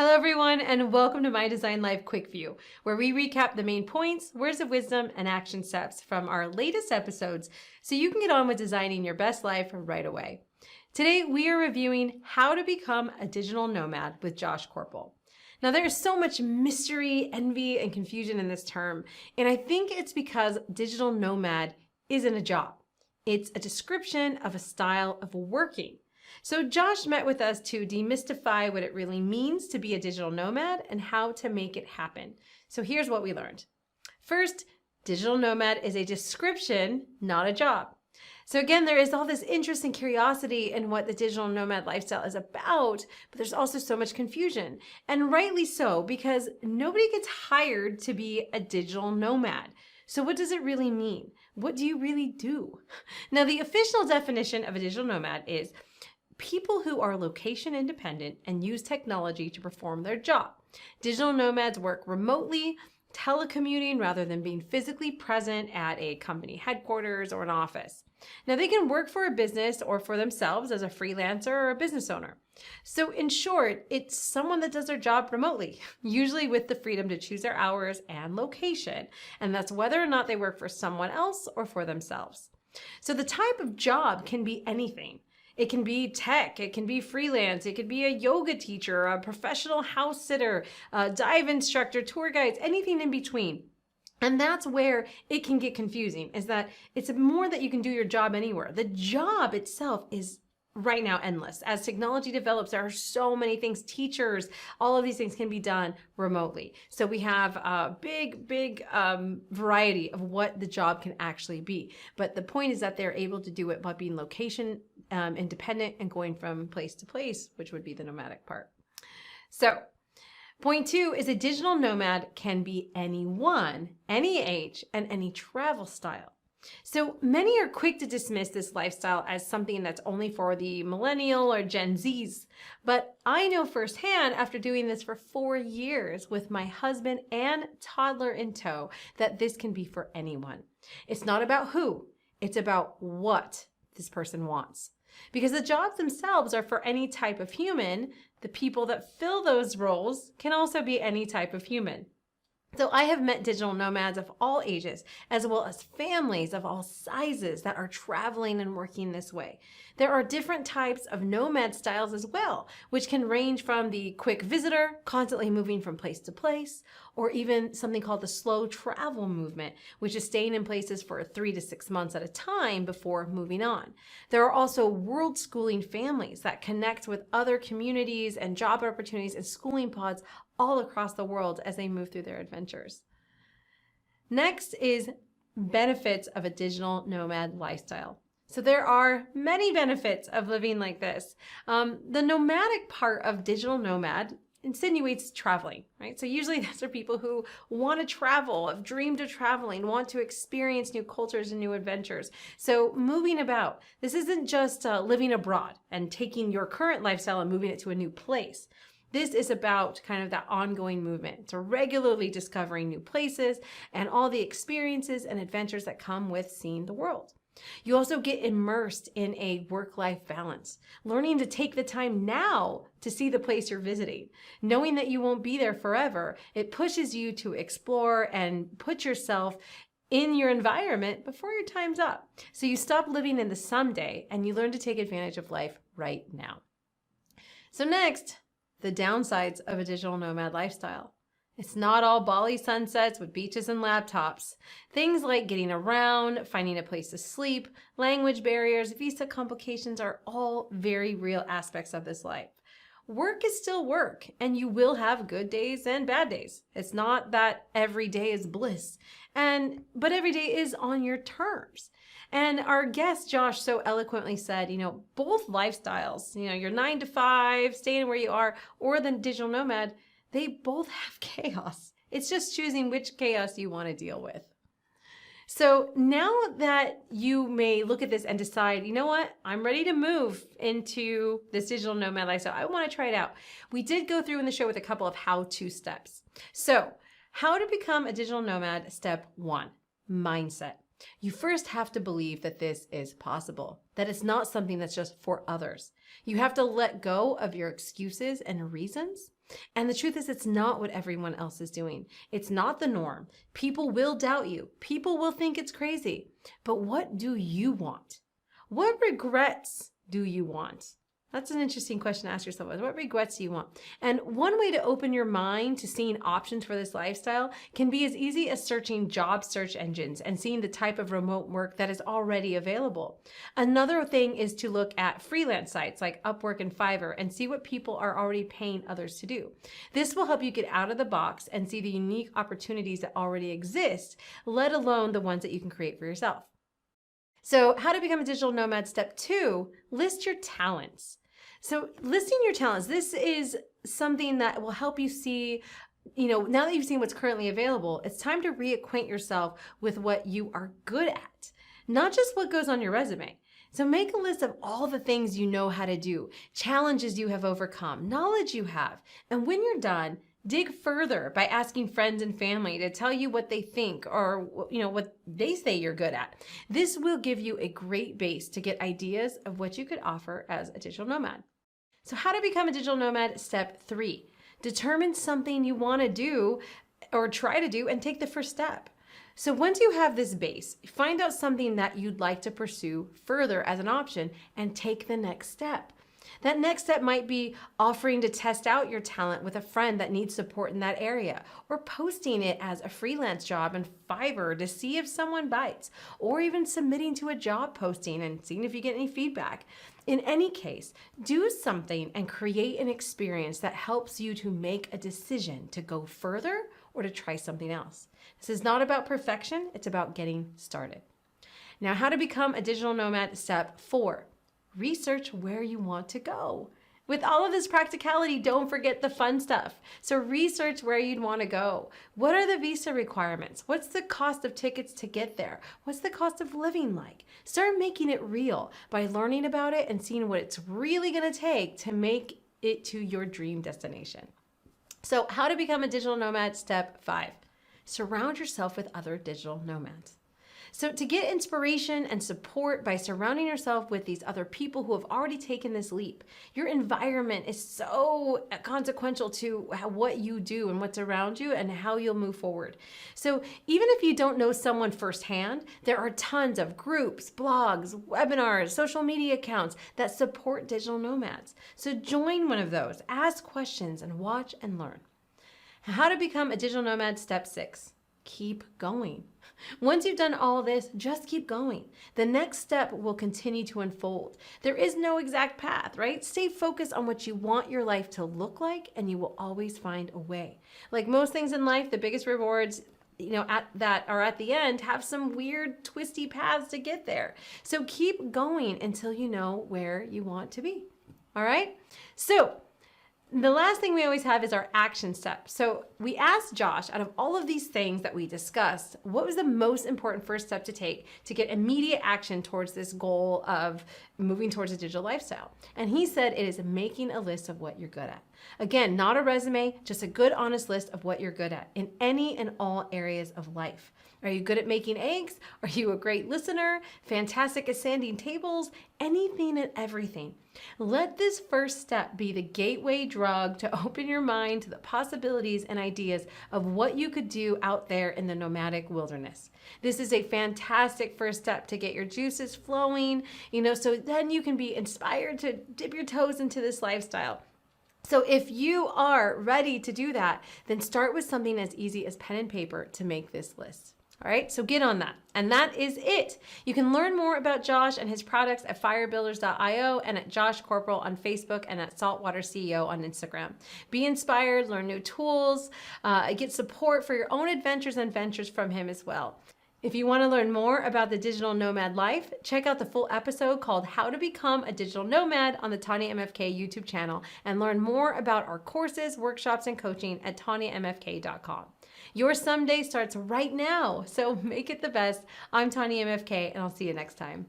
Hello everyone, and welcome to My Design Life Quick View, where we recap the main points, words of wisdom, and action steps from our latest episodes so you can get on with designing your best life right away. Today we are reviewing how to become a digital nomad with Josh Koerpel. Now there is so much mystery, envy, and confusion in this term, and I think it's because digital nomad isn't a job. It's a description of a style of working. So Josh met with us to demystify what it really means to be a digital nomad and how to make it happen. So here's what we learned. First, digital nomad is a description, not a job. So again, there is all this interest and curiosity in what the digital nomad lifestyle is about, but there's also so much confusion. And rightly so, because nobody gets hired to be a digital nomad. So what does it really mean? What do you really do? Now, the official definition of a digital nomad is people who are location independent and use technology to perform their job. Digital nomads work remotely, telecommuting rather than being physically present at a company headquarters or an office. Now they can work for a business or for themselves as a freelancer or a business owner. So in short, it's someone that does their job remotely, usually with the freedom to choose their hours and location. And that's whether or not they work for someone else or for themselves. So the type of job can be anything. It can be tech, it can be freelance, it could be a yoga teacher, a professional house sitter, a dive instructor, tour guides, anything in between. And that's where it can get confusing, is that it's more that you can do your job anywhere. The job itself is right now endless. As technology develops, there are so many things, teachers, all of these things can be done remotely. So we have a big variety of what the job can actually be. But the point is that they're able to do it by being location independent and going from place to place, which would be the nomadic part. So point 2 is a digital nomad can be anyone, any age, and any travel style. So many are quick to dismiss this lifestyle as something that's only for the millennial or Gen Zs. But I know firsthand after doing this for 4 years with my husband and toddler in tow that this can be for anyone. It's not about who, it's about what this person wants. Because the jobs themselves are for any type of human, the people that fill those roles can also be any type of human. So I have met digital nomads of all ages, as well as families of all sizes that are traveling and working this way. There are different types of nomad styles as well, which can range from the quick visitor, constantly moving from place to place, or even something called the slow travel movement, which is staying in places for 3 to 6 months at a time before moving on. There are also world schooling families that connect with other communities and job opportunities and schooling pods all across the world as they move through their adventures. Next is benefits of a digital nomad lifestyle. So there are many benefits of living like this. The nomadic part of digital nomad insinuates traveling, right? So usually those are people who want to travel, have dreamed of traveling, want to experience new cultures and new adventures. So moving about, this isn't just living abroad and taking your current lifestyle and moving it to a new place. This is about kind of that ongoing movement. So regularly discovering new places and all the experiences and adventures that come with seeing the world. You also get immersed in a work-life balance, learning to take the time now to see the place you're visiting. Knowing that you won't be there forever, it pushes you to explore and put yourself in your environment before your time's up. So you stop living in the someday and you learn to take advantage of life right now. So next, the downsides of a digital nomad lifestyle. It's not all Bali sunsets with beaches and laptops. Things like getting around, finding a place to sleep, language barriers, visa complications are all very real aspects of this life. Work is still work, and you will have good days and bad days. It's not that every day is bliss, but every day is on your terms. And our guest, Josh, so eloquently said, both lifestyles, your 9 to 5, staying where you are, or the digital nomad, they both have chaos. It's just choosing which chaos you want to deal with. So now that you may look at this and decide, you know what, I'm ready to move into this digital nomad lifestyle. I want to try it out. We did go through in the show with a couple of how-to steps. So how to become a digital nomad, step 1, mindset. You first have to believe that this is possible, that it's not something that's just for others. You have to let go of your excuses and reasons And the truth is, it's not what everyone else is doing. It's not the norm. People will doubt you. People will think it's crazy. But what do you want? What regrets do you want? That's an interesting question to ask yourself. What regrets do you want? And one way to open your mind to seeing options for this lifestyle can be as easy as searching job search engines and seeing the type of remote work that is already available. Another thing is to look at freelance sites like Upwork and Fiverr and see what people are already paying others to do. This will help you get out of the box and see the unique opportunities that already exist, let alone the ones that you can create for yourself. So how to become a digital nomad, step 2, list your talents. So listing your talents, this is something that will help you see, now that you've seen what's currently available, it's time to reacquaint yourself with what you are good at, not just what goes on your resume. So make a list of all the things you know how to do, challenges you have overcome, knowledge you have. And when you're done, dig further by asking friends and family to tell you what they think or what they say you're good at. This will give you a great base to get ideas of what you could offer as a digital nomad. So how to become a digital nomad, step 3. Determine something you want to do or try to do and take the first step. So once you have this base, find out something that you'd like to pursue further as an option and take the next step. That next step might be offering to test out your talent with a friend that needs support in that area, or posting it as a freelance job in Fiverr to see if someone bites, or even submitting to a job posting and seeing if you get any feedback. In any case, do something and create an experience that helps you to make a decision to go further or to try something else. This is not about perfection, it's about getting started. Now, how to become a digital nomad, step 4. Research where you want to go. With all of this practicality, don't forget the fun stuff. So research where you'd want to go. What are the visa requirements? What's the cost of tickets to get there? What's the cost of living like? Start making it real by learning about it and seeing what it's really going to take to make it to your dream destination. So how to become a digital nomad, step 5. Surround yourself with other digital nomads. So to get inspiration and support by surrounding yourself with these other people who have already taken this leap, your environment is so consequential to what you do and what's around you and how you'll move forward. So even if you don't know someone firsthand, there are tons of groups, blogs, webinars, social media accounts that support digital nomads. So join one of those, ask questions, and watch and learn. How to become a digital nomad, step 6. Keep going. Once you've done all this, just keep going. The next step will continue to unfold. There is no exact path, right? Stay focused on what you want your life to look like, and you will always find a way. Like most things in life, the biggest rewards that are at the end have some weird twisty paths to get there. So keep going until you know where you want to be. All right? So the last thing we always have is our action step. So we asked Josh, out of all of these things that we discussed, what was the most important first step to take to get immediate action towards this goal of moving towards a digital lifestyle? And he said it is making a list of what you're good at. Again, not a resume, just a good, honest list of what you're good at in any and all areas of life. Are you good at making eggs? Are you a great listener? Fantastic at sanding tables? Anything and everything. Let this first step be the gateway drug to open your mind to the possibilities and ideas of what you could do out there in the nomadic wilderness. This is a fantastic first step to get your juices flowing, so then you can be inspired to dip your toes into this lifestyle. So if you are ready to do that, then start with something as easy as pen and paper to make this list. All right, so get on that. And that is it. You can learn more about Josh and his products at firebuilders.io and at Josh Koerpel on Facebook and at Saltwater CEO on Instagram. Be inspired, learn new tools, get support for your own adventures and ventures from him as well. If you want to learn more about the digital nomad life, check out the full episode called How to Become a Digital Nomad on the Tanyamfk YouTube channel and learn more about our courses, workshops, and coaching at tanyamfk.com. Your someday starts right now, so make it the best. I'm Tanyamfk, and I'll see you next time.